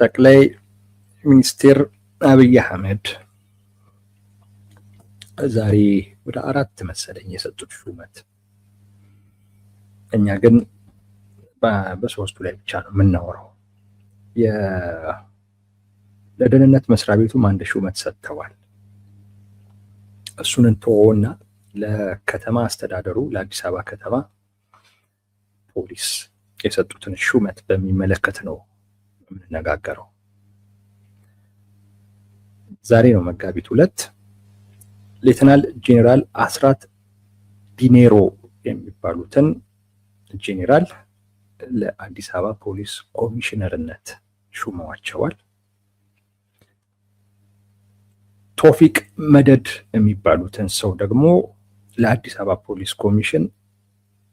ጠቅላይ ሚኒስትር አብይ አህመድ ዛሬ ወደ 4 መሰለኝ የሰጡት ሹመት፣ እኛ ግን በ3ቱ ላይ ብቻ ነው የምናወራው። ለደህንነት መስሪያ ቤቱም አንድ ሹመት ሰጥተዋል። እሱን እንተወውና ለከተማ አስተዳደሩ ለአዲስ አበባ ከተማ ፖሊስ የሰጡትን ሹመት በሚመለከት ነው የምንነጋገረው። ዛሬ ነው መጋቢት 2 ሌተናል ጄኔራል አስራት ዲኔሮ የሚባሉትን ጄኔራል ለአዲስ አበባ ፖሊስ ኮሚሽነርነት ሹመዋቸዋል። ቶፊቅ መደድ የሚባሉትን ሰው ደግሞ ለአዲስ አበባ ፖሊስ ኮሚሽን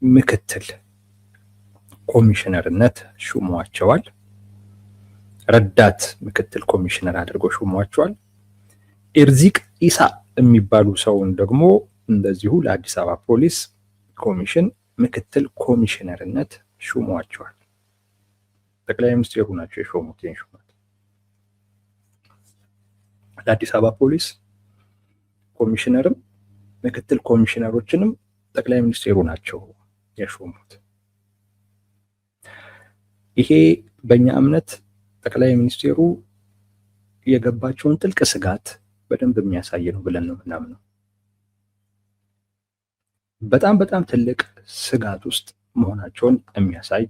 ምክትል ኮሚሽነርነት ሹመዋቸዋል። ረዳት ምክትል ኮሚሽነር አድርገው ሹመዋቸዋል። ኤርዚቅ ኢሳ የሚባሉ ሰውን ደግሞ እንደዚሁ ለአዲስ አበባ ፖሊስ ኮሚሽን ምክትል ኮሚሽነርነት ሹመዋቸዋል። ጠቅላይ ሚኒስትሩ ናቸው የሾሙት ይህን ሹመት። ለአዲስ አበባ ፖሊስ ኮሚሽነርም ምክትል ኮሚሽነሮችንም ጠቅላይ ሚኒስትሩ ናቸው የሾሙት። ይሄ በእኛ እምነት ጠቅላይ ሚኒስትሩ የገባቸውን ጥልቅ ስጋት በደንብ የሚያሳይ ነው ብለን ነው ምናምነው። በጣም በጣም ትልቅ ስጋት ውስጥ መሆናቸውን የሚያሳይ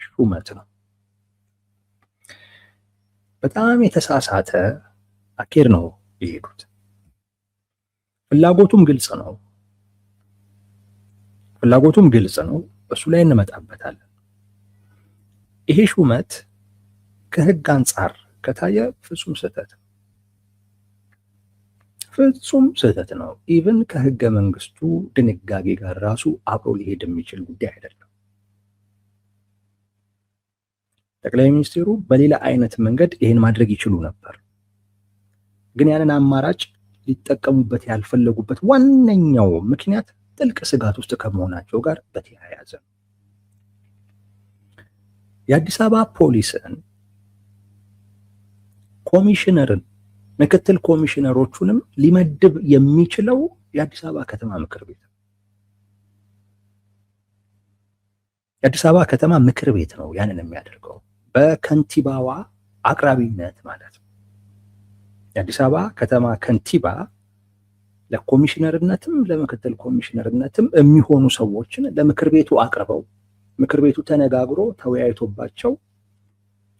ሹመት ነው። በጣም የተሳሳተ አካሄድ ነው የሄዱት። ፍላጎቱም ግልጽ ነው። እሱ ላይ እንመጣበታለን። ይሄ ሹመት ከህግ አንጻር ከታየ ፍጹም ስህተት ነው። ኢቭን ከህገ መንግስቱ ድንጋጌ ጋር ራሱ አብሮ ሊሄድ የሚችል ጉዳይ አይደለም። ጠቅላይ ሚኒስትሩ በሌላ አይነት መንገድ ይሄን ማድረግ ይችሉ ነበር፣ ግን ያንን አማራጭ ሊጠቀሙበት ያልፈለጉበት ዋነኛው ምክንያት ጥልቅ ስጋት ውስጥ ከመሆናቸው ጋር በተያያዘ ነው። የአዲስ አበባ ፖሊስን ኮሚሽነርን ምክትል ኮሚሽነሮቹንም ሊመድብ የሚችለው የአዲስ አበባ ከተማ ምክር ቤት ነው። የአዲስ አበባ ከተማ ምክር ቤት ነው ያንን የሚያደርገው በከንቲባዋ አቅራቢነት ማለት ነው። የአዲስ አበባ ከተማ ከንቲባ ለኮሚሽነርነትም ለምክትል ኮሚሽነርነትም የሚሆኑ ሰዎችን ለምክር ቤቱ አቅርበው ምክር ቤቱ ተነጋግሮ ተወያይቶባቸው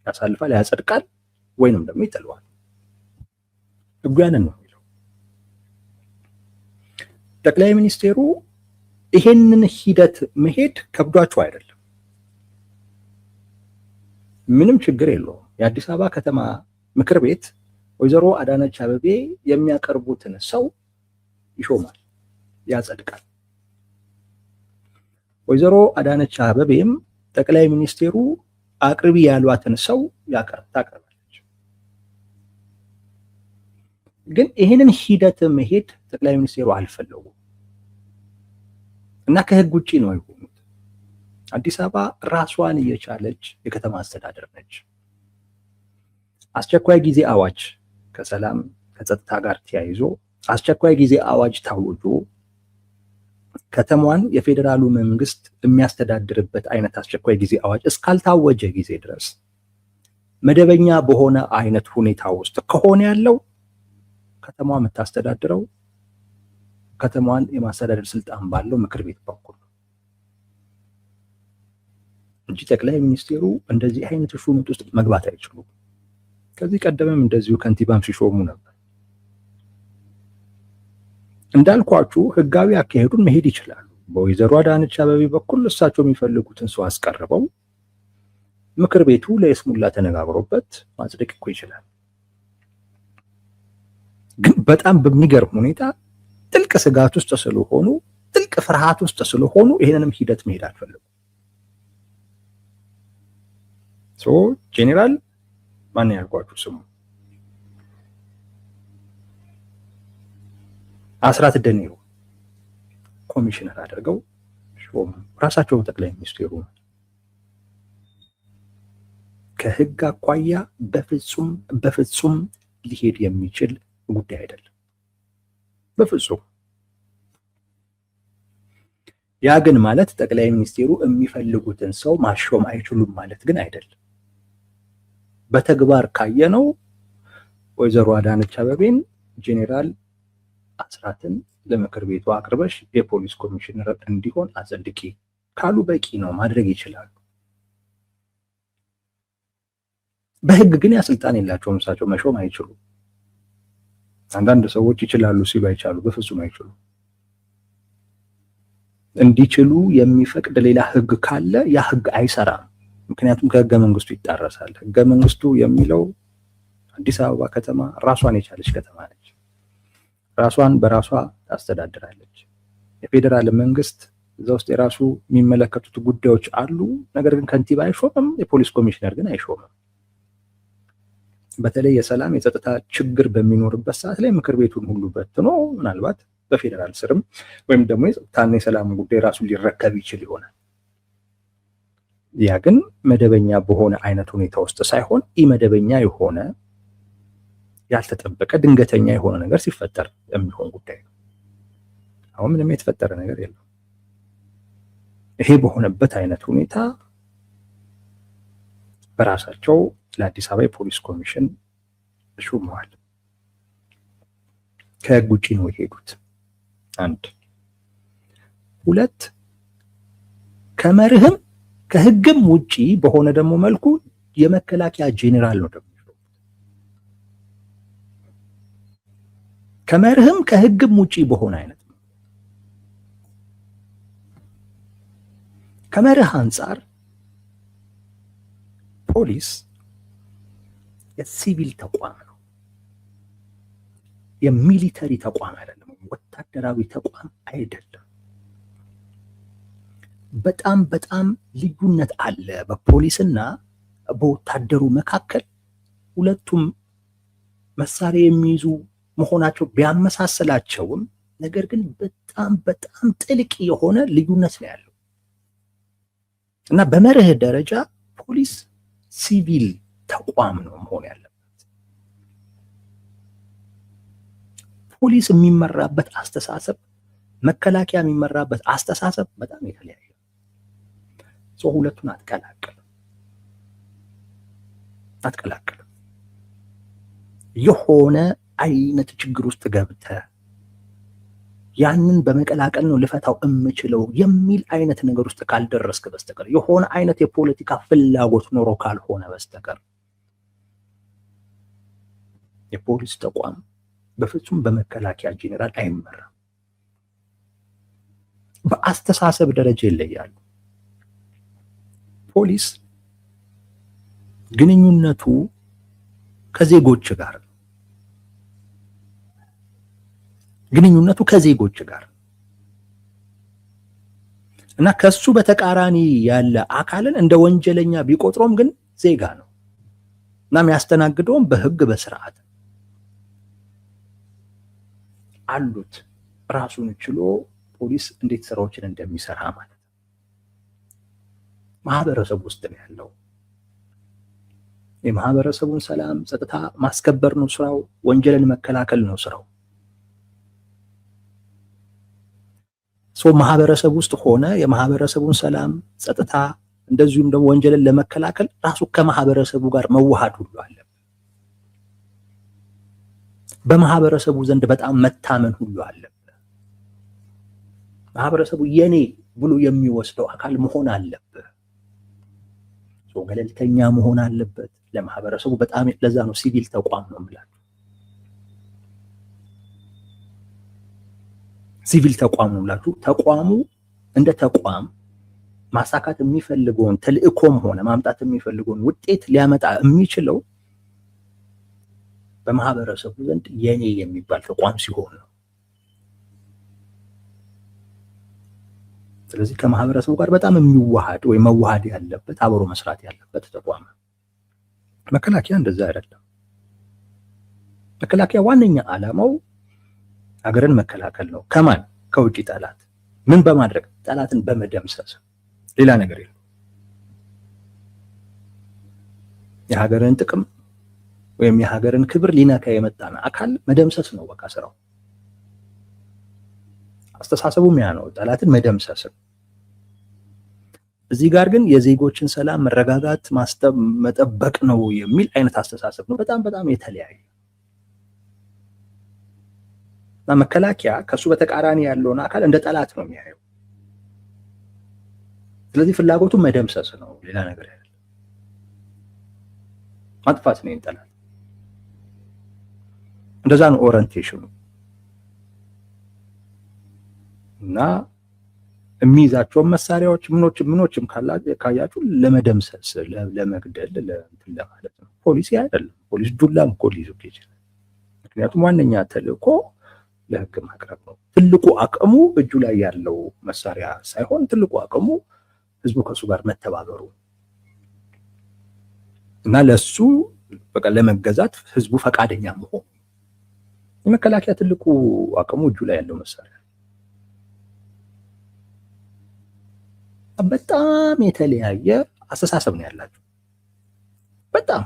ያሳልፋል፣ ያጸድቃል፣ ወይንም ደግሞ ይጥለዋል። ህጉ ያንን ነው የሚለው። ጠቅላይ ሚኒስትሩ ይሄንን ሂደት መሄድ ከብዷቸው አይደለም፣ ምንም ችግር የለውም። የአዲስ አበባ ከተማ ምክር ቤት ወይዘሮ አዳነች አቤቤ የሚያቀርቡትን ሰው ይሾማል፣ ያጸድቃል። ወይዘሮ አዳነች አቤቤም ጠቅላይ ሚኒስትሩ አቅርቢ ያሏትን ሰው ታቀርባለች። ግን ይህንን ሂደት መሄድ ጠቅላይ ሚኒስትሩ አልፈለጉም እና ከህግ ውጪ ነው የሆኑት። አዲስ አበባ ራሷን እየቻለች የከተማ አስተዳደር ነች። አስቸኳይ ጊዜ አዋጅ ከሰላም ከጸጥታ ጋር ተያይዞ አስቸኳይ ጊዜ አዋጅ ታውጆ ከተማዋን የፌዴራሉ መንግስት የሚያስተዳድርበት አይነት አስቸኳይ ጊዜ አዋጅ እስካልታወጀ ጊዜ ድረስ መደበኛ በሆነ አይነት ሁኔታ ውስጥ ከሆነ ያለው ከተማዋ የምታስተዳድረው ከተማዋን የማስተዳደር ስልጣን ባለው ምክር ቤት በኩል እንጂ ጠቅላይ ሚኒስትሩ እንደዚህ አይነት ሹመት ውስጥ መግባት አይችሉም። ከዚህ ቀደምም እንደዚሁ ከንቲባም ሲሾሙ ነበር። እንዳልኳችሁ ህጋዊ አካሄዱን መሄድ ይችላሉ። በወይዘሮ አዳነች አቤቤ በኩል እሳቸው የሚፈልጉትን ሰው አስቀርበው ምክር ቤቱ ለይስሙላ ተነጋግሮበት ማጽደቅ እኮ ይችላል። ግን በጣም በሚገርም ሁኔታ ጥልቅ ስጋት ውስጥ ስለሆኑ፣ ጥልቅ ፍርሃት ውስጥ ስለሆኑ ይሄንንም ሂደት መሄድ አልፈለጉም። ጄኔራል ማን ያልኳችሁ ስሙ አስራት ዲኔሮ ኮሚሽነር አድርገው ሾሙ። ራሳቸው ጠቅላይ ሚኒስትሩ ከህግ አኳያ በፍጹም ሊሄድ የሚችል ጉዳይ አይደለም። በፍጹም። ያ ግን ማለት ጠቅላይ ሚኒስቴሩ የሚፈልጉትን ሰው ማሾም አይችሉም ማለት ግን አይደለም። በተግባር ካየነው ወይዘሮ አዳነች አቤቤን ጄኔራል አስራትን ለምክር ቤቱ አቅርበሽ የፖሊስ ኮሚሽነር እንዲሆን አጸድቂ ካሉ በቂ ነው፣ ማድረግ ይችላሉ። በህግ ግን ያ ስልጣን የላቸውም። እሳቸው መሾም አይችሉም። አንዳንድ ሰዎች ይችላሉ ሲሉ አይቻሉ፣ በፍጹም አይችሉም። እንዲችሉ የሚፈቅድ ሌላ ህግ ካለ ያ ህግ አይሰራም። ምክንያቱም ከህገ መንግስቱ ይጣረሳል። ህገ መንግስቱ የሚለው አዲስ አበባ ከተማ ራሷን የቻለች ከተማ ነች። ራሷን በራሷ ታስተዳድራለች። የፌዴራል መንግስት እዛ ውስጥ የራሱ የሚመለከቱት ጉዳዮች አሉ። ነገር ግን ከንቲባ አይሾምም፣ የፖሊስ ኮሚሽነር ግን አይሾምም። በተለይ የሰላም የጸጥታ ችግር በሚኖርበት ሰዓት ላይ ምክር ቤቱን ሁሉ በትኖ ምናልባት በፌዴራል ስርም ወይም ደግሞ የጸጥታና የሰላም ጉዳይ ራሱ ሊረከብ ይችል ይሆናል። ያ ግን መደበኛ በሆነ አይነት ሁኔታ ውስጥ ሳይሆን ኢመደበኛ የሆነ ያልተጠበቀ ድንገተኛ የሆነ ነገር ሲፈጠር የሚሆን ጉዳይ ነው። አሁን ምንም የተፈጠረ ነገር የለም። ይሄ በሆነበት አይነት ሁኔታ በራሳቸው ለአዲስ አበባ የፖሊስ ኮሚሽን ሹመዋል። ከህግ ውጪ ነው የሄዱት። አንድ ሁለት ከመርህም ከህግም ውጪ በሆነ ደግሞ መልኩ የመከላከያ ጄኔራል ነው ደግሞ ከመርህም ከህግም ውጪ በሆነ አይነት ነው። ከመርህ አንጻር ፖሊስ የሲቪል ተቋም ነው፣ የሚሊተሪ ተቋም አይደለም፣ ወታደራዊ ተቋም አይደለም። በጣም ልዩነት አለ በፖሊስና በወታደሩ መካከል። ሁለቱም መሳሪያ የሚይዙ መሆናቸው ቢያመሳሰላቸውም ነገር ግን በጣም ጥልቅ የሆነ ልዩነት ነው ያለው እና በመርህ ደረጃ ፖሊስ ሲቪል ተቋም ነው መሆን ያለበት። ፖሊስ የሚመራበት አስተሳሰብ፣ መከላከያ የሚመራበት አስተሳሰብ በጣም የተለያየ ሰው። ሁለቱን አትቀላቅልም። የሆነ አይነት ችግር ውስጥ ገብተ ያንን በመቀላቀል ነው ልፈታው የምችለው የሚል አይነት ነገር ውስጥ ካልደረስክ በስተቀር የሆነ አይነት የፖለቲካ ፍላጎት ኖሮ ካልሆነ በስተቀር የፖሊስ ተቋም በፍጹም በመከላከያ ጄኔራል አይመራም። በአስተሳሰብ ደረጃ ይለያሉ። ፖሊስ ግንኙነቱ ከዜጎች ጋር እና ከሱ በተቃራኒ ያለ አካልን እንደ ወንጀለኛ ቢቆጥሮም ግን ዜጋ ነው እና የሚያስተናግደውም በህግ በስርዓት አሉት። ራሱን ችሎ ፖሊስ እንዴት ስራዎችን እንደሚሰራ ማለት ነው። ማህበረሰብ ውስጥ ነው ያለው። የማህበረሰቡን ሰላም ጸጥታ ማስከበር ነው ስራው፣ ወንጀልን መከላከል ነው ስራው። ማህበረሰብ ውስጥ ሆነ የማህበረሰቡን ሰላም ጸጥታ እንደዚሁም ደግሞ ወንጀልን ለመከላከል ራሱ ከማህበረሰቡ ጋር መዋሃድ ሁሉ አለ። በማህበረሰቡ ዘንድ በጣም መታመን ሁሉ አለበት። ማህበረሰቡ የኔ ብሎ የሚወስደው አካል መሆን አለበት። ገለልተኛ መሆን አለበት ለማህበረሰቡ በጣም ለዛ ነው ሲቪል ተቋም ነው ማለት። ሲቪል ተቋም ነው ማለት ተቋሙ እንደ ተቋም ማሳካት የሚፈልገውን ተልእኮም ሆነ ማምጣት የሚፈልገውን ውጤት ሊያመጣ የሚችለው በማህበረሰቡ ዘንድ የኔ የሚባል ተቋም ሲሆን ነው። ስለዚህ ከማህበረሰቡ ጋር በጣም የሚዋሃድ ወይ መዋሃድ ያለበት አብሮ መስራት ያለበት ተቋም። መከላከያ እንደዛ አይደለም። መከላከያ ዋነኛ ዓላማው ሀገርን መከላከል ነው። ከማን? ከውጪ ጠላት። ምን በማድረግ? ጠላትን በመደምሰስ፣ ሌላ ነገር የለም። የሀገርን ጥቅም ወይም የሀገርን ክብር ሊነካ የመጣን አካል መደምሰስ ነው በቃ ስራው። አስተሳሰቡም ያ ነው፣ ጠላትን መደምሰስ። እዚህ ጋር ግን የዜጎችን ሰላም መረጋጋት መጠበቅ ነው የሚል አይነት አስተሳሰብ ነው። በጣም በጣም የተለያየ እና መከላከያ ከሱ በተቃራኒ ያለውን አካል እንደ ጠላት ነው የሚያየው። ስለዚህ ፍላጎቱ መደምሰስ ነው፣ ሌላ ነገር አይደለም። ማጥፋት ነው ጠላት። እንደዛ ነው ኦሪንቴሽኑ። እና የሚይዛቸውን መሳሪያዎች ምኖችም ካያችሁ ለመደምሰስ፣ ለመግደል፣ ለእንትን ለማለት ነው። ፖሊስ አይደለም። ፖሊስ ዱላም እኮ ሊይዙት ይችላል። ምክንያቱም ዋነኛ ተልእኮ ለህግ ማቅረብ ነው። ትልቁ አቅሙ እጁ ላይ ያለው መሳሪያ ሳይሆን ትልቁ አቅሙ ህዝቡ ከሱ ጋር መተባበሩ እና ለሱ በቃ ለመገዛት ህዝቡ ፈቃደኛ መሆን። የመከላከያ ትልቁ አቅሙ እጁ ላይ ያለው መሳሪያ። በጣም የተለያየ አስተሳሰብ ነው ያላቸው። በጣም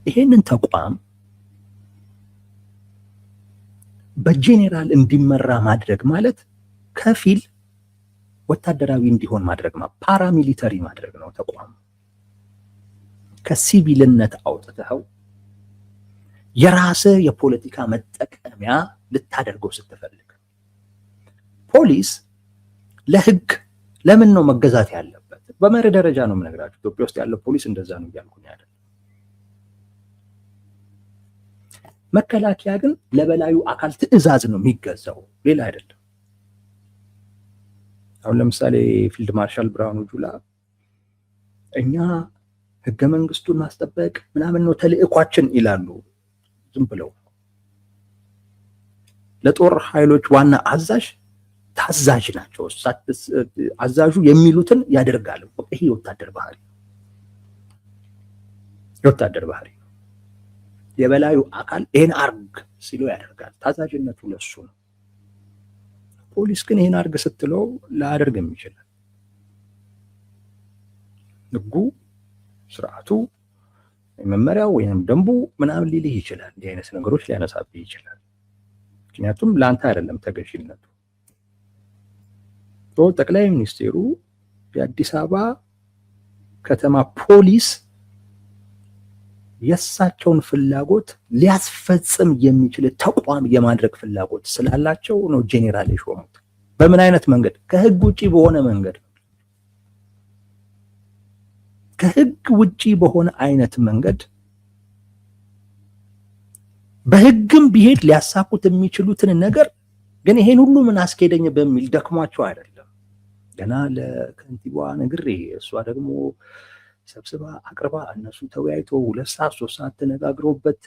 ይሄንን ተቋም በጄኔራል እንዲመራ ማድረግ ማለት ከፊል ወታደራዊ እንዲሆን ማድረግ ነው። ፓራሚሊተሪ ማድረግ ነው። ተቋም ከሲቪልነት አውጥተው የራስህ የፖለቲካ መጠቀሚያ ልታደርገው ስትፈልግ። ፖሊስ ለህግ ለምን ነው መገዛት ያለበት? በመርህ ደረጃ ነው የምነግራችሁ። ኢትዮጵያ ውስጥ ያለው ፖሊስ እንደዛ ነው እያልኩኝ አይደለም። መከላከያ ግን ለበላዩ አካል ትዕዛዝ ነው የሚገዛው፣ ሌላ አይደለም። አሁን ለምሳሌ ፊልድ ማርሻል ብርሃኑ ጁላ እኛ ህገ መንግስቱን ማስጠበቅ ምናምን ነው ተልእኳችን ይላሉ። ዝም ብለው ለጦር ኃይሎች ዋና አዛዥ ታዛዥ ናቸው። አዛዡ የሚሉትን ያደርጋሉ። ይሄ የወታደር ባህሪ ነው። የበላዩ አካል ይሄን አርግ ሲለው ያደርጋል። ታዛዥነቱ ለሱ ነው። ፖሊስ ግን ይሄን አርግ ስትለው ላያደርግም ይችላል። ህጉ፣ ስርዓቱ፣ መመሪያው ወይም ደንቡ ምናምን ሊልህ ይችላል። እንዲህ አይነት ነገሮች ሊያነሳብህ ይችላል። ምክንያቱም ለአንተ አይደለም ተገዥነቱ። ጠቅላይ ሚኒስቴሩ የአዲስ አበባ ከተማ ፖሊስ የእሳቸውን ፍላጎት ሊያስፈጽም የሚችል ተቋም የማድረግ ፍላጎት ስላላቸው ነው ጄኔራል የሾሙት። በምን አይነት መንገድ? ከህግ ውጪ በሆነ መንገድ። ከህግ ውጪ በሆነ አይነት መንገድ በህግም ቢሄድ ሊያሳኩት የሚችሉትን ነገር ግን ይሄን ሁሉ ምን አስኬደኝ በሚል ደክሟቸው አይደለም። ገና ለከንቲባዋ ነግሬ እሷ ደግሞ ሰብስባ አቅርባ እነሱ ተወያይቶ 2 ሰዓት 3 ሰዓት ተነጋግረውበት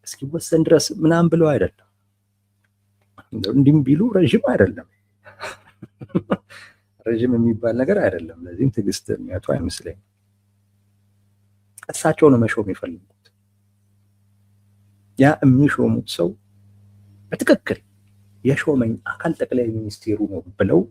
እስኪወሰን ድረስ ምናምን ብለው አይደለም። እንዲም ቢሉ ረጅም አይደለም፣ ረጅም የሚባል ነገር አይደለም። ለዚህም ትዕግስት የሚያጡ አይመስለኝም። እሳቸው ነው መሾም የሚፈልጉት። ያ የሚሾሙት ሰው በትክክል የሾመኝ አካል ጠቅላይ ሚኒስቴሩ ነው ብለው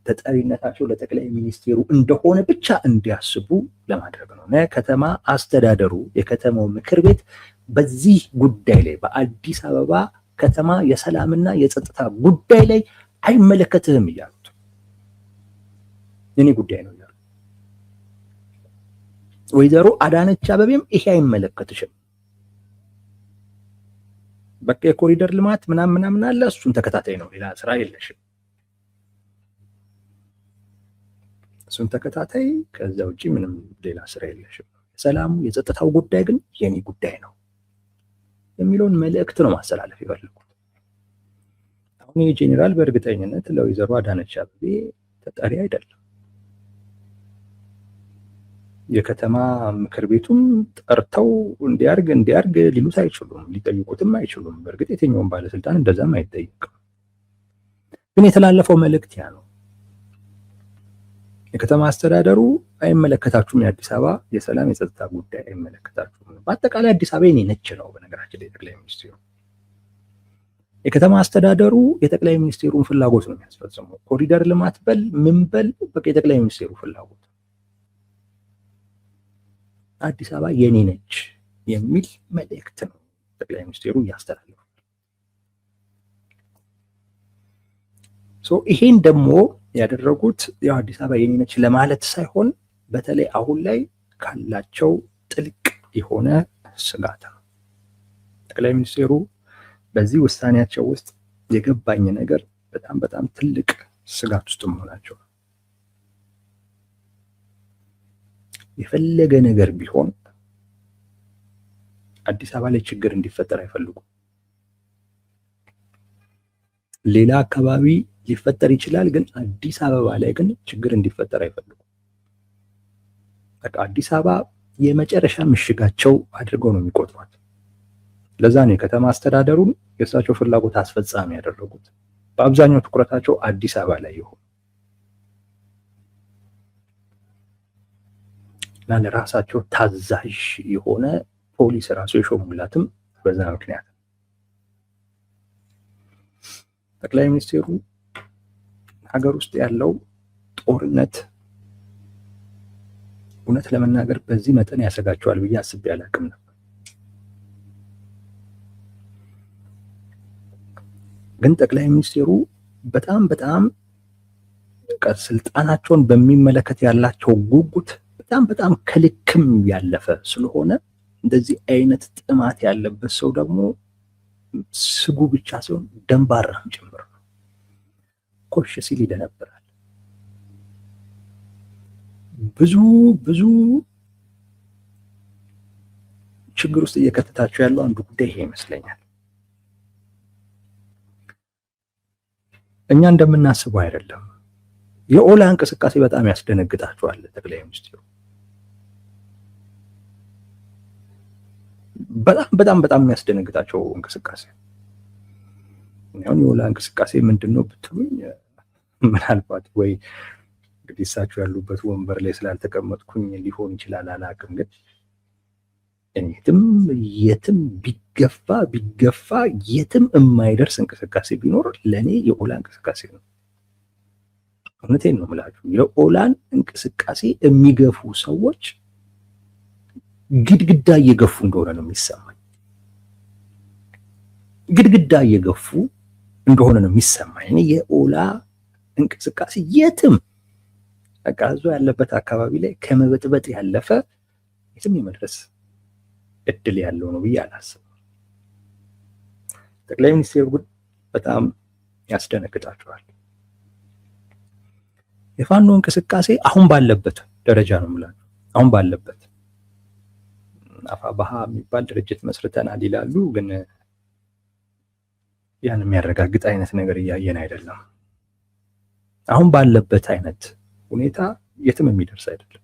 ተጠሪነታቸው ለጠቅላይ ሚኒስቴሩ እንደሆነ ብቻ እንዲያስቡ ለማድረግ ነው። ከተማ አስተዳደሩ፣ የከተማው ምክር ቤት በዚህ ጉዳይ ላይ በአዲስ አበባ ከተማ የሰላምና የጸጥታ ጉዳይ ላይ አይመለከትህም እያሉት፣ የኔ ጉዳይ ነው እያሉ፣ ወይዘሮ አዳነች አበቤም ይሄ አይመለከትሽም፣ በቃ የኮሪደር ልማት ምናምን አለ፣ እሱን ተከታታይ ነው፣ ሌላ ስራ የለሽም፣ እሱን ተከታታይ፣ ከዛ ውጪ ምንም ሌላ ስራ የለሽም፣ የሰላሙ የጸጥታው ጉዳይ ግን የኔ ጉዳይ ነው የሚለውን መልእክት ነው ማስተላለፍ የፈለጉት። አሁን የጄኔራል በእርግጠኝነት ለወይዘሮ አዳነች አበቤ ተጠሪ አይደለም። የከተማ ምክር ቤቱም ጠርተው እንዲያርግ ሊሉት አይችሉም፣ ሊጠይቁትም አይችሉም። በእርግጥ የትኛውም ባለስልጣን እንደዛም አይጠይቅም። ግን የተላለፈው መልእክት ያ ነው። የከተማ አስተዳደሩ አይመለከታችሁም፣ የአዲስ አበባ የሰላም የጸጥታ ጉዳይ አይመለከታችሁም። በአጠቃላይ አዲስ አበባ የኔ ነች ነው በነገራችን ላይ ጠቅላይ ሚኒስትሩ። የከተማ አስተዳደሩ የጠቅላይ ሚኒስትሩን ፍላጎት ነው የሚያስፈጽመው። ኮሪደር ልማት በል ምን በል በቃ የጠቅላይ ሚኒስትሩ ፍላጎት። አዲስ አበባ የኔ ነች የሚል መልእክት ነው ጠቅላይ ሚኒስትሩ እያስተላለፉ። ይሄን ደግሞ ያደረጉት ያው አዲስ አበባ የኔ ነች ለማለት ሳይሆን በተለይ አሁን ላይ ካላቸው ጥልቅ የሆነ ስጋት ነው። ጠቅላይ ሚኒስትሩ በዚህ ውሳኔያቸው ውስጥ የገባኝ ነገር በጣም በጣም ትልቅ ስጋት ውስጥ መሆናቸው ነው። የፈለገ ነገር ቢሆን አዲስ አበባ ላይ ችግር እንዲፈጠር አይፈልጉም። ሌላ አካባቢ ሊፈጠር ይችላል፣ ግን አዲስ አበባ ላይ ግን ችግር እንዲፈጠር አይፈልጉም። በቃ አዲስ አበባ የመጨረሻ ምሽጋቸው አድርገው ነው የሚቆጥሯት። ለዛ ነው የከተማ አስተዳደሩን የእሳቸው ፍላጎት አስፈጻሚ ያደረጉት። በአብዛኛው ትኩረታቸው አዲስ አበባ ላይ ይሆን እና ለራሳቸው ታዛዥ የሆነ ፖሊስ ራሱ የሾሙላትም በዛ ምክንያት። ጠቅላይ ሚኒስትሩ ሀገር ውስጥ ያለው ጦርነት እውነት ለመናገር በዚህ መጠን ያሰጋቸዋል ብዬ አስቤ አላቅም ነበር። ግን ጠቅላይ ሚኒስትሩ በጣም በጣም ስልጣናቸውን በሚመለከት ያላቸው ጉጉት በጣም በጣም ከልክም ያለፈ ስለሆነ እንደዚህ አይነት ጥማት ያለበት ሰው ደግሞ ስጉ ብቻ ሳይሆን ደንባራም ጭምር ነው። ኮሽ ሲል ይደነብራል። ብዙ ችግር ውስጥ እየከተታቸው ያለው አንዱ ጉዳይ ይሄ ይመስለኛል። እኛ እንደምናስበው አይደለም። የኦላ እንቅስቃሴ በጣም ያስደነግጣቸዋል ጠቅላይ ሚኒስትሩ። በጣም የሚያስደነግጣቸው እንቅስቃሴ። አሁን የኦላ እንቅስቃሴ ምንድነው ብትሉኝ ምናልባት ወይ እንግዲህ እሳቸው ያሉበት ወንበር ላይ ስላልተቀመጥኩኝ ሊሆን ይችላል አላውቅም። ግን የትም ቢገፋ የትም የማይደርስ እንቅስቃሴ ቢኖር ለኔ የኦላ እንቅስቃሴ ነው። እውነቴን ነው የምላችሁ። የኦላን እንቅስቃሴ የሚገፉ ሰዎች ግድግዳ እየገፉ እንደሆነ ነው የሚሰማኝ። ግድግዳ እየገፉ እንደሆነ ነው የሚሰማኝ። እኔ የኦላ እንቅስቃሴ የትም በቃ እዛ ያለበት አካባቢ ላይ ከመበጥበጥ ያለፈ የትም የመድረስ እድል ያለው ነው ብዬ አላስብም። ጠቅላይ ሚኒስትሩ ግን በጣም ያስደነግጣቸዋል። የፋኖ እንቅስቃሴ አሁን ባለበት ደረጃ ነው የምላችሁ። አሁን ባለበት አፋባሃ የሚባል ድርጅት መስርተናል ይላሉ፣ ግን ያን የሚያረጋግጥ አይነት ነገር እያየን አይደለም። አሁን ባለበት አይነት ሁኔታ የትም የሚደርስ አይደለም።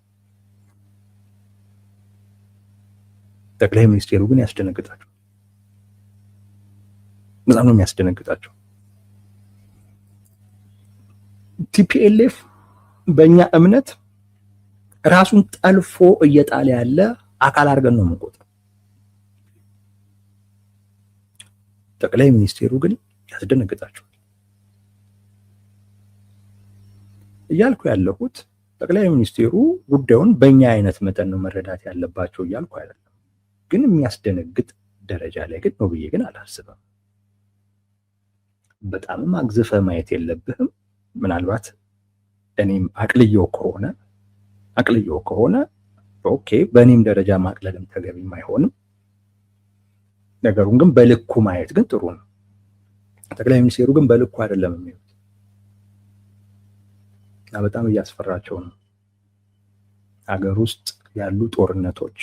ጠቅላይ ሚኒስትሩ ግን ያስደነግጣቸው፣ በጣም ነው የሚያስደነግጣቸው። ቲፒኤልኤፍ በእኛ እምነት ራሱን ጠልፎ እየጣለ ያለ አካል አድርገን ነው የምንቆጥረው። ጠቅላይ ሚኒስትሩ ግን ያስደነግጣቸዋል። እያልኩ ያለሁት ጠቅላይ ሚኒስትሩ ጉዳዩን በእኛ አይነት መጠን ነው መረዳት ያለባቸው እያልኩ አይደለም። ግን የሚያስደነግጥ ደረጃ ላይ ግን ነው ብዬ ግን አላስብም። በጣምም አግዝፈ ማየት የለብህም። ምናልባት እኔም አቅልየው ከሆነ ኦኬ፣ በእኔም ደረጃ ማቅለልም ተገቢም አይሆንም። ነገሩን ግን በልኩ ማየት ግን ጥሩ ነው። ጠቅላይ ሚኒስትሩ ግን በልኩ አይደለም የሚሉት እና በጣም እያስፈራቸው ነው። ሀገር ውስጥ ያሉ ጦርነቶች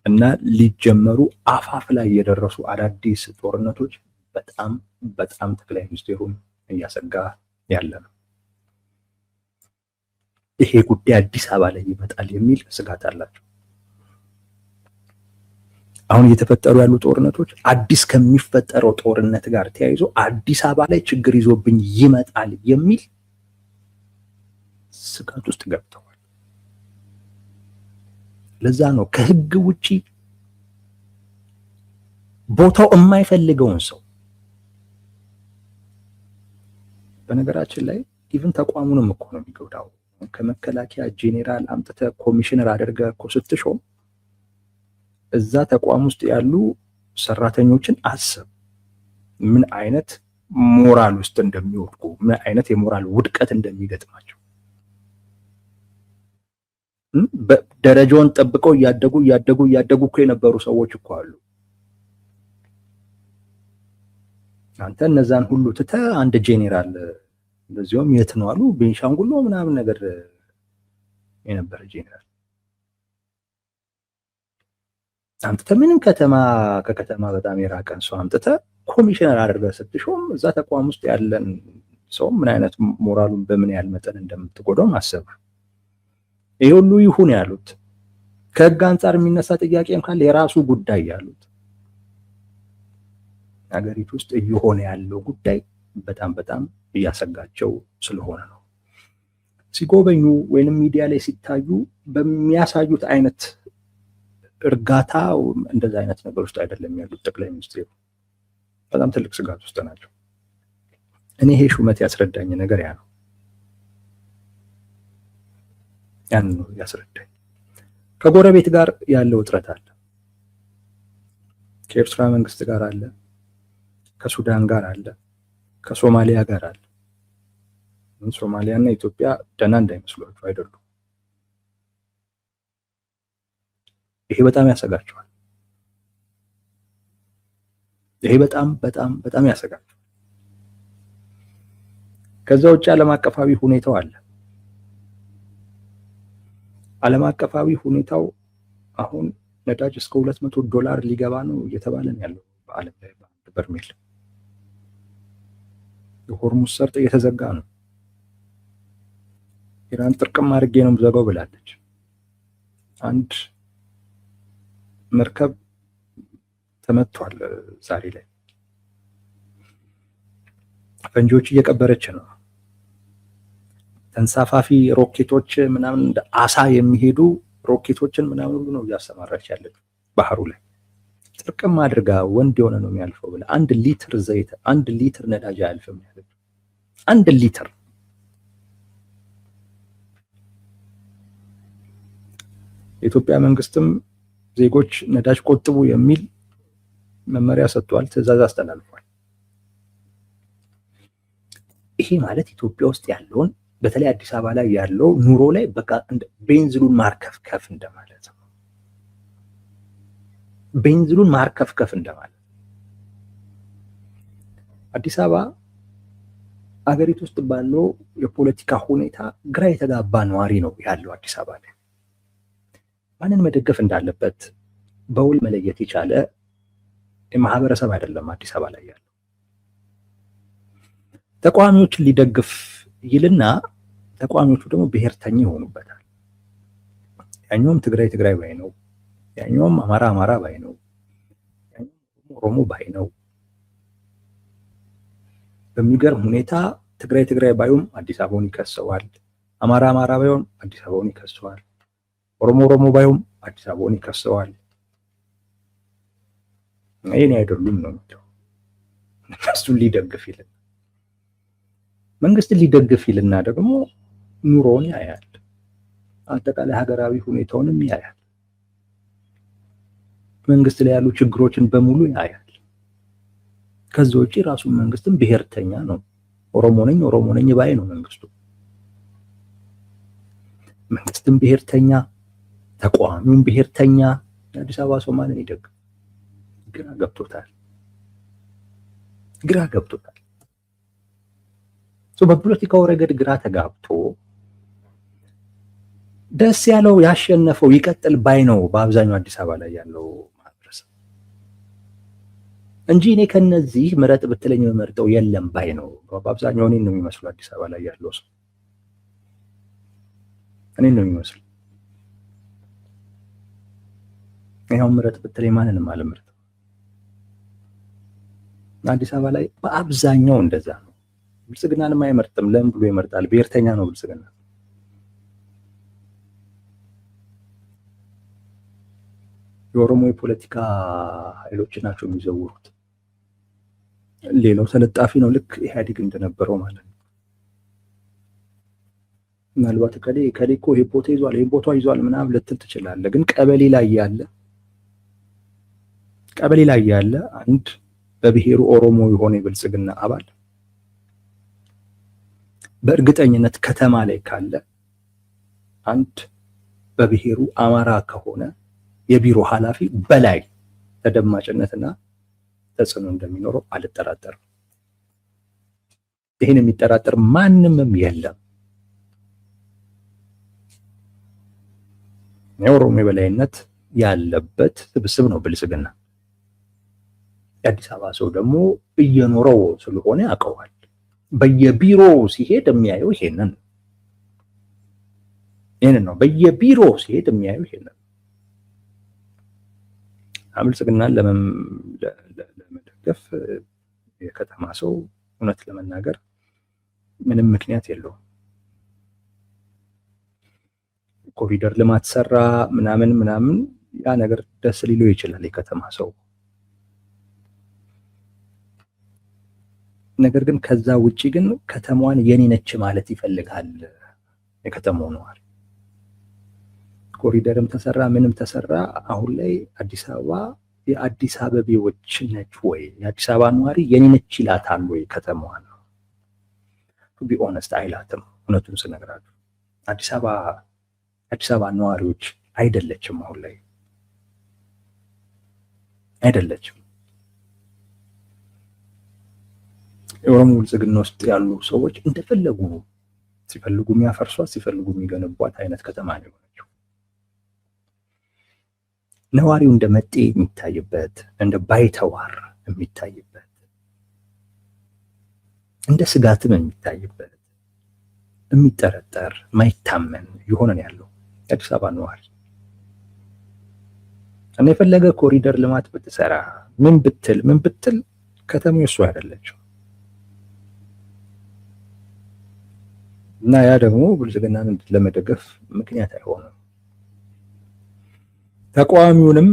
እና ሊጀመሩ አፋፍ ላይ የደረሱ አዳዲስ ጦርነቶች በጣም ጠቅላይ ሚኒስትሩን እያሰጋ ያለ ነው። ይሄ ጉዳይ አዲስ አበባ ላይ ይመጣል የሚል ስጋት አላቸው። አሁን እየተፈጠሩ ያሉ ጦርነቶች አዲስ ከሚፈጠረው ጦርነት ጋር ተያይዞ አዲስ አበባ ላይ ችግር ይዞብኝ ይመጣል የሚል ስጋት ውስጥ ገብተዋል። ለዛ ነው ከህግ ውጪ ቦታው የማይፈልገውን ሰው፣ በነገራችን ላይ ኢቭን ተቋሙንም እኮ ነው የሚጎዳው። ከመከላከያ ጄኔራል አምጥተህ ኮሚሽነር አድርገህ እኮ ስትሾም እዛ ተቋም ውስጥ ያሉ ሰራተኞችን አስብ፣ ምን አይነት ሞራል ውስጥ እንደሚወድቁ፣ ምን አይነት የሞራል ውድቀት እንደሚገጥማቸው። ደረጃውን ጠብቀው እያደጉ እኮ የነበሩ ሰዎች እኮ አሉ። አንተ እነዛን ሁሉ ትተህ አንድ ጄኔራል እንደዚሁም የት ነው አሉ ቤንሻንጉል ነው ምናምን ነገር የነበረ ጄኔራል አምጥተህ ምንም ከከተማ በጣም የራቀን ሰው አምጥተህ ኮሚሽነር አድርገህ ስትሾም እዛ ተቋም ውስጥ ያለን ሰው ምን አይነት ሞራሉን በምን ያህል መጠን እንደምትጎዳው ማሰብ። ይሄ ሁሉ ይሁን ያሉት ከህግ አንጻር የሚነሳ ጥያቄም ካለ የራሱ ጉዳይ ያሉት ሀገሪቱ ውስጥ እየሆነ ያለው ጉዳይ በጣም እያሰጋቸው ስለሆነ ነው። ሲጎበኙ ወይንም ሚዲያ ላይ ሲታዩ በሚያሳዩት አይነት እርጋታ እንደዛ አይነት ነገር ውስጥ አይደለም ያሉት ጠቅላይ ሚኒስትሩ። በጣም ትልቅ ስጋት ውስጥ ናቸው። እኔ ይሄ ሹመት ያስረዳኝ ነገር ያ ነው። ያን ነው ያስረዳኝ። ከጎረቤት ጋር ያለው ውጥረት አለ። ከኤርትራ መንግስት ጋር አለ፣ ከሱዳን ጋር አለ፣ ከሶማሊያ ጋር አለ። ሶማሊያና ኢትዮጵያ ደህና እንዳይመስሏቸው አይደሉም። ይሄ በጣም ያሰጋቸዋል። ይሄ በጣም ያሰጋቸዋል። ከዛ ውጭ ዓለም አቀፋዊ ሁኔታው አለ። ዓለም አቀፋዊ ሁኔታው አሁን ነዳጅ እስከ $200 ሊገባ ነው እየተባለ ነው ያለው በዓለም ላይ በአንድ በርሜል። የሆርሙዝ ሰርጥ እየተዘጋ ነው። ኢራን ጥርቅም አድርጌ ነው ዘጋው ብላለች። አንድ መርከብ ተመቷል ዛሬ ላይ። ፈንጂዎች እየቀበረች ነው። ተንሳፋፊ ሮኬቶች ምናምን እንደ አሳ የሚሄዱ ሮኬቶችን ምናምን ሁሉ ነው እያሰማራች ያለችው ባህሩ ላይ። ጥርቅም አድርጋ ወንድ የሆነ ነው የሚያልፈው ብላ 1 ሊትር ዘይት 1 ሊትር ነዳጅ አያልፍም ያለችው። 1 ሊትር። የኢትዮጵያ መንግስትም ዜጎች ነዳጅ ቆጥቡ የሚል መመሪያ ሰጥቷል፣ ትዕዛዝ አስተላልፏል። ይሄ ማለት ኢትዮጵያ ውስጥ ያለውን በተለይ አዲስ አበባ ላይ ያለው ኑሮ ላይ በቃ ቤንዚሉን ማርከፍከፍ እንደማለት ነው። ቤንዚሉን ማርከፍከፍ እንደማለት። አዲስ አበባ አገሪቱ ውስጥ ባለው የፖለቲካ ሁኔታ ግራ የተጋባ ነዋሪ ነው ያለው። አዲስ አበባ ላይ ማንን መደገፍ እንዳለበት በውል መለየት የቻለ የማህበረሰብ አይደለም አዲስ አበባ ላይ ያለው። ተቃዋሚዎችን ሊደግፍ ይልና ተቃዋሚዎቹ ደግሞ ብሔርተኛ ይሆኑበታል። ያኛውም ትግራይ ባይ ነው፣ ያኛውም አማራ ባይ ነው፣ ያኛውም ኦሮሞ ባይ ነው። በሚገርም ሁኔታ ትግራይ ባዩም አዲስ አበባውን ይከሰዋል፣ አማራ ባዩም አዲስ አበባውን ይከሰዋል፣ ኦሮሞ ባዩም አዲስ አበባውን ይከሰዋል። ይሄን አይደሉም ነው የሚለው። እሱን ሊደግፍ ይልና መንግስትን ሊደግፍ ይልና ደግሞ ኑሮውን ያያል፣ አጠቃላይ ሀገራዊ ሁኔታውንም ያያል፣ መንግስት ላይ ያሉ ችግሮችን በሙሉ ያያል። ከዛ ውጪ ራሱ መንግስትም ብሔርተኛ ነው። ኦሮሞ ነኝ ባይ ነው መንግስቱ። መንግስትም ብሔርተኛ፣ ተቃዋሚውም ብሔርተኛ። አዲስ አበባ ሶማሌን ይደግፍ ግራ ገብቶታል። በፖለቲካው ረገድ ግራ ተጋብቶ ደስ ያለው ያሸነፈው ይቀጥል ባይ ነው በአብዛኛው አዲስ አበባ ላይ ያለው ማህበረሰብ እንጂ እኔ ከነዚህ ምረጥ ብትለኝ መርጠው የለም ባይ ነው በአብዛኛው። እኔን ነው የሚመስለው አዲስ አበባ ላይ ያለው ሰው እኔን ነው የሚመስለው። ይሄው ምረጥ ብትለኝ ማንንም አልመርጥም። አዲስ አበባ ላይ በአብዛኛው እንደዛ ነው። ብልጽግናንም አይመርጥም። ለምን ብሎ ይመርጣል? ብሔርተኛ ነው ብልጽግና። የኦሮሞ የፖለቲካ ኃይሎች ናቸው የሚዘውሩት። ሌላው ተለጣፊ ነው፣ ልክ ኢህአዴግ እንደነበረው ማለት ነው። ምናልባት ከሌ እኮ ይሄ ቦታ ይዟል ምናምን ልትል ትችላለህ። ግን ቀበሌ ላይ ያለ ቀበሌ ላይ ያለ አንድ በብሔሩ ኦሮሞ የሆነ የብልጽግና አባል በእርግጠኝነት ከተማ ላይ ካለ አንድ በብሔሩ አማራ ከሆነ የቢሮ ኃላፊ በላይ ተደማጭነትና ተጽዕኖ እንደሚኖረው አልጠራጠርም። ይህን የሚጠራጠር ማንምም የለም። የኦሮሞ የበላይነት ያለበት ስብስብ ነው ብልጽግና። የአዲስ አበባ ሰው ደግሞ እየኖረው ስለሆነ ያውቀዋል። በየቢሮው ሲሄድ የሚያየው ይሄንን በየቢሮው ሲሄድ የሚያየው ይሄንን። ብልጽግናን ለመደገፍ የከተማ ሰው እውነት ለመናገር ምንም ምክንያት የለውም። ኮሪደር ልማት ሰራ ምናምን ያ ነገር ደስ ሊለው ይችላል የከተማ ሰው። ነገር ግን ከዛ ውጪ ግን ከተማዋን የኔ ነች ማለት ይፈልጋል የከተማው ነዋሪ። ኮሪደርም ተሰራ ምንም ተሰራ አሁን ላይ አዲስ አበባ የአዲስ አበቤዎች ነች ወይ? የአዲስ አበባ ነዋሪ የኔ ነች ይላታል ወይ ከተማዋን? ቱ ቢ ኦነስት አይላትም። እውነቱን ስነግራችሁ አዲስ አበባ ነዋሪዎች አይደለችም። አሁን ላይ አይደለችም። የኦሮሞ ብልጽግና ውስጥ ያሉ ሰዎች እንደፈለጉ ሲፈልጉ የሚያፈርሷት ሲፈልጉ የሚገነቧት አይነት ከተማ ነው የሆነችው። ነዋሪው እንደ መጤ የሚታይበት፣ እንደ ባይተዋር የሚታይበት፣ እንደ ስጋትም የሚታይበት፣ የሚጠረጠር ማይታመን የሆነ ነው ያለው አዲስ አበባ ነዋሪ። እና የፈለገ ኮሪደር ልማት ብትሰራ ምን ብትል ከተማው እሱ አይደለችው። እና ያ ደግሞ ብልጽግናን ለመደገፍ ምክንያት አይሆንም። ተቃዋሚውንም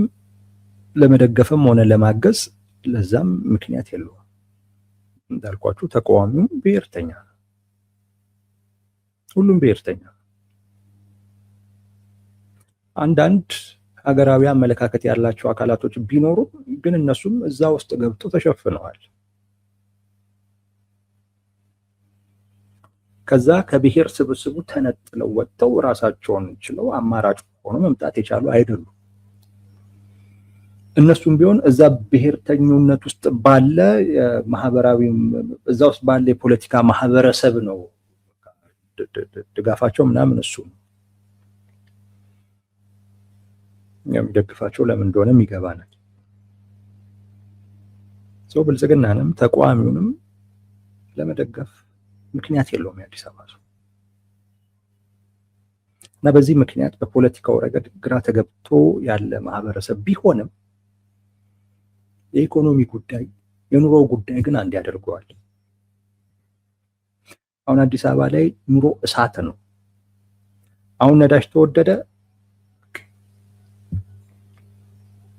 ለመደገፍም ሆነ ለማገዝ ለዛም ምክንያት የለውም። እንዳልኳችሁ ተቃዋሚውም ብሔርተኛ ነው። ሁሉም ብሔርተኛ። አንዳንድ ሀገራዊ አመለካከት ያላቸው አካላቶች ቢኖሩ ግን እነሱም እዛ ውስጥ ገብተው ተሸፍነዋል። ከዛ ከብሔር ስብስቡ ተነጥለው ወጥተው ራሳቸውን ችለው አማራጭ ሆኖ መምጣት የቻሉ አይደሉም። እነሱም ቢሆን እዛ ብሔርተኝነት ውስጥ ባለ ማህበራዊ እዛ ውስጥ ባለ የፖለቲካ ማህበረሰብ ነው ድጋፋቸው ምናምን እሱ የሚደግፋቸው ለምን እንደሆነም ይገባናል። ሰው ብልጽግናንም ተቃዋሚውንም ለመደገፍ ምክንያት የለውም የአዲስ አበባ ሰው። እና በዚህ ምክንያት በፖለቲካው ረገድ ግራ ተገብቶ ያለ ማህበረሰብ ቢሆንም የኢኮኖሚ ጉዳይ የኑሮ ጉዳይ ግን አንድ ያደርገዋል። አሁን አዲስ አበባ ላይ ኑሮ እሳት ነው። አሁን ነዳጅ ተወደደ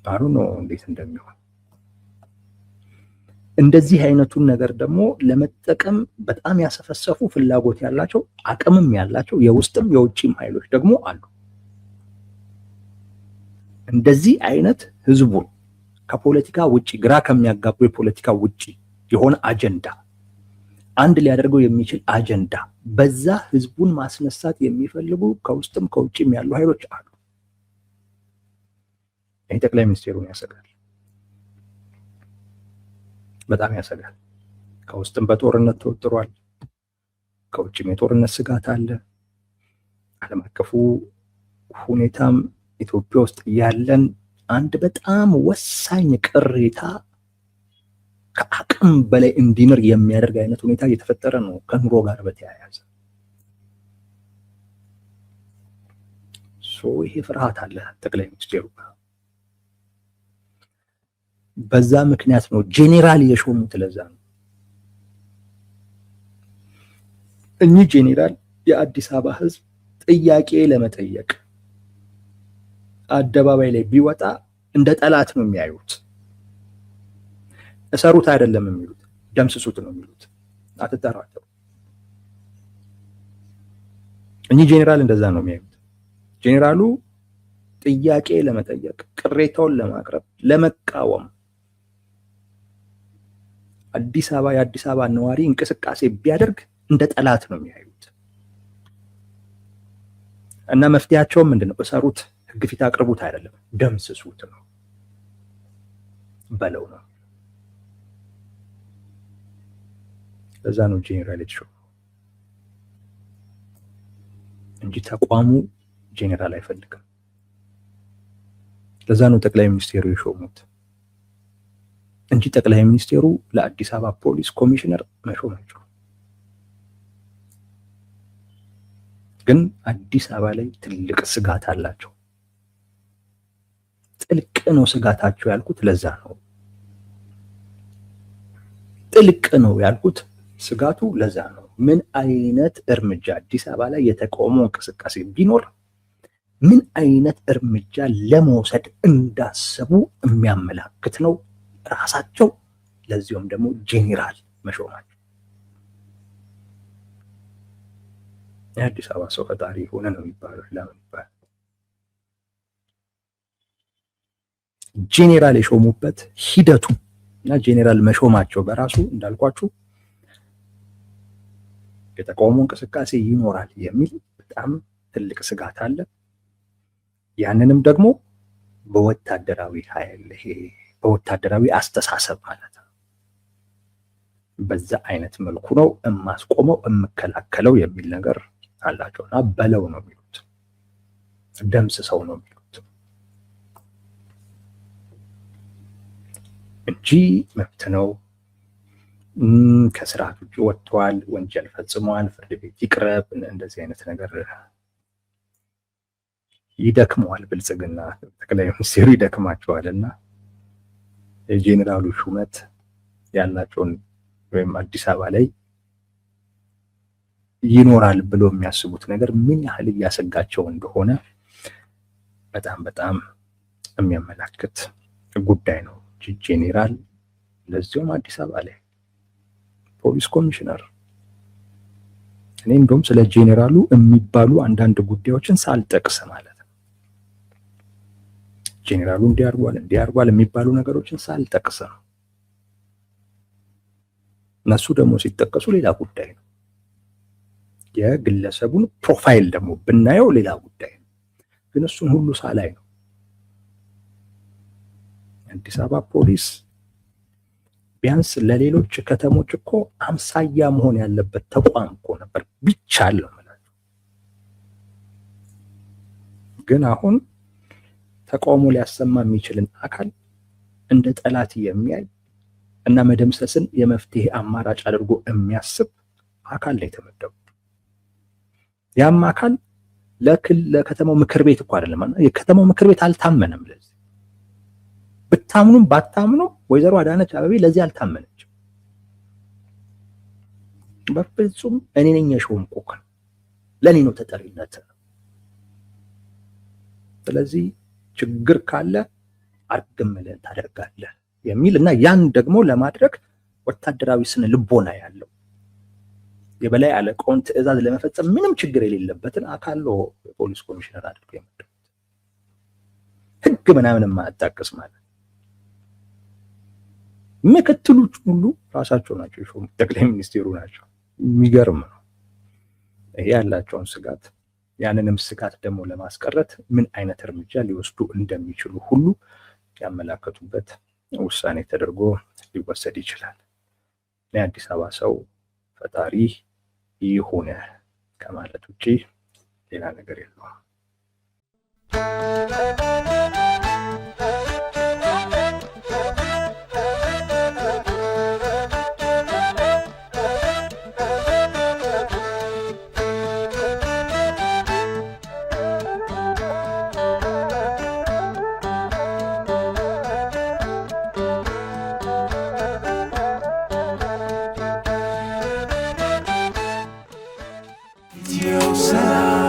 አሩ ነው እንዴት እንደሚሆን። እንደዚህ አይነቱን ነገር ደግሞ ለመጠቀም በጣም ያሰፈሰፉ ፍላጎት ያላቸው አቅምም ያላቸው የውስጥም የውጭም ኃይሎች ደግሞ አሉ። እንደዚህ አይነት ህዝቡን ከፖለቲካ ውጪ ግራ ከሚያጋቡ የፖለቲካ ውጪ የሆነ አጀንዳ አንድ ሊያደርገው የሚችል አጀንዳ በዛ ህዝቡን ማስነሳት የሚፈልጉ ከውስጥም ከውጭም ያሉ ኃይሎች አሉ። ይህ ጠቅላይ ሚኒስትሩን ያሰጋል፣ በጣም ያሰጋል። ከውስጥም በጦርነት ተወጥሯል፣ ከውጭም የጦርነት ስጋት አለ። ዓለም አቀፉ ሁኔታም ኢትዮጵያ ውስጥ ያለን አንድ በጣም ወሳኝ ቅሬታ ከአቅም በላይ እንዲኖር የሚያደርግ አይነት ሁኔታ እየተፈጠረ ነው ከኑሮ ጋር በተያያዘ። ይሄ ፍርሃት አለ ጠቅላይ ሚኒስትሩ። በዛ ምክንያት ነው ጄኔራል የሾሙት። ለዛ ነው እኚህ ጄኔራል የአዲስ አበባ ህዝብ ጥያቄ ለመጠየቅ አደባባይ ላይ ቢወጣ እንደ ጠላት ነው የሚያዩት። እሰሩት አይደለም የሚሉት፣ ደምስሱት ነው የሚሉት። አትጠራጠሩ። እኚህ ጄኔራል እንደዛ ነው የሚያዩት። ጄኔራሉ ጥያቄ ለመጠየቅ፣ ቅሬታውን ለማቅረብ፣ ለመቃወም የአዲስ አበባ ነዋሪ እንቅስቃሴ ቢያደርግ እንደ ጠላት ነው የሚያዩት። እና መፍትሄያቸውም ምንድነው? እሰሩት፣ ህግ ፊት አቅርቡት አይደለም፣ ደምስሱት ነው፣ በለው ነው። ለዛ ነው ጄኔራል የተሾመው እንጂ ተቋሙ ጄኔራል አይፈልግም። ለዛ ነው ጠቅላይ ሚኒስቴሩ የሾሙት እንጂ ጠቅላይ ሚኒስቴሩ ለአዲስ አበባ ፖሊስ ኮሚሽነር መሾም አይችሉም። ግን አዲስ አበባ ላይ ትልቅ ስጋት አላቸው። ጥልቅ ነው ስጋታቸው ያልኩት ለዛ ነው። ጥልቅ ነው ያልኩት ስጋቱ ለዛ ነው። ምን አይነት እርምጃ አዲስ አበባ ላይ የተቃውሞ እንቅስቃሴ ቢኖር ምን አይነት እርምጃ ለመውሰድ እንዳሰቡ የሚያመላክት ነው ራሳቸው። ለዚሁም ደግሞ ጄኔራል መሾማቸው የአዲስ አበባ ሰው ፈጣሪ ሆነ ነው የሚባለው። ለምን ይባላል? ጄኔራል የሾሙበት ሂደቱ እና ጄኔራል መሾማቸው በራሱ እንዳልኳችሁ የተቃውሞ እንቅስቃሴ ይኖራል የሚል በጣም ትልቅ ስጋት አለ። ያንንም ደግሞ በወታደራዊ ኃይል በወታደራዊ አስተሳሰብ ማለት ነው። በዛ አይነት መልኩ ነው የማስቆመው የምከላከለው የሚል ነገር አላቸው እና በለው ነው የሚሉት፣ ደምስሰው ነው የሚሉት እንጂ መብት ነው፣ ከስርዓት ውጭ ወጥቷል፣ ወንጀል ፈጽሟል፣ ፍርድ ቤት ይቅረብ፣ እንደዚህ አይነት ነገር ይደክመዋል። ብልጽግና ጠቅላይ ሚኒስቴሩ ይደክማቸዋልና የጄኔራሉ ሹመት ያላቸውን ወይም አዲስ አበባ ላይ ይኖራል ብሎ የሚያስቡት ነገር ምን ያህል እያሰጋቸው እንደሆነ በጣም በጣም የሚያመላክት ጉዳይ ነው። ጄኔራል ለዚሁም አዲስ አበባ ላይ ፖሊስ ኮሚሽነር። እኔ እንደውም ስለ ጄኔራሉ የሚባሉ አንዳንድ ጉዳዮችን ሳልጠቅስ ማለት ነው፣ ጄኔራሉ እንዲያርጓል የሚባሉ ነገሮችን ሳልጠቅስ ነው። እነሱ ደግሞ ሲጠቀሱ ሌላ ጉዳይ ነው። የግለሰቡን ፕሮፋይል ደግሞ ብናየው ሌላ ጉዳይ ነው። ግን እሱን ሁሉ ሳላይ ነው አዲስ አበባ ፖሊስ ቢያንስ ለሌሎች ከተሞች እኮ አምሳያ መሆን ያለበት ተቋም እኮ ነበር ቢቻል ነው ማለት። ግን አሁን ተቃውሞ ሊያሰማ የሚችልን አካል እንደ ጠላት የሚያይ እና መደምሰስን የመፍትሄ አማራጭ አድርጎ የሚያስብ አካል ላይ ተመደቡ። ያም አካል ለከተማው ምክር ቤት እኮ አይደለም እና የከተማው ምክር ቤት አልታመነም። ለዚህ ብታምኑም ባታምኑም ወይዘሮ አዳነች አቤቤ ለዚህ አልታመነችም። በፍጹም እኔ ነኝ የሾምኩህ፣ ለኔ ነው ተጠሪነት። ስለዚህ ችግር ካለ አርግምልህ ታደርጋለህ የሚል እና ያን ደግሞ ለማድረግ ወታደራዊ ስነ ልቦና ያለው የበላይ አለቃውን ትዕዛዝ ለመፈጸም ምንም ችግር የሌለበትን አካል ነው የፖሊስ ኮሚሽነር አድርጎ የመደቡት። ህግ ምናምን የማያጣቅስ ማለት ምክትሎች ሁሉ ራሳቸው ናቸው የሾሙት፣ ጠቅላይ ሚኒስቴሩ ናቸው። የሚገርም ነው። ይሄ ያላቸውን ስጋት ያንንም ስጋት ደግሞ ለማስቀረት ምን አይነት እርምጃ ሊወስዱ እንደሚችሉ ሁሉ ያመላከቱበት ውሳኔ ተደርጎ ሊወሰድ ይችላል። የአዲስ አበባ ሰው ፈጣሪ ይሁን ከማለት ውጪ ሌላ ነገር የለውም። Yo,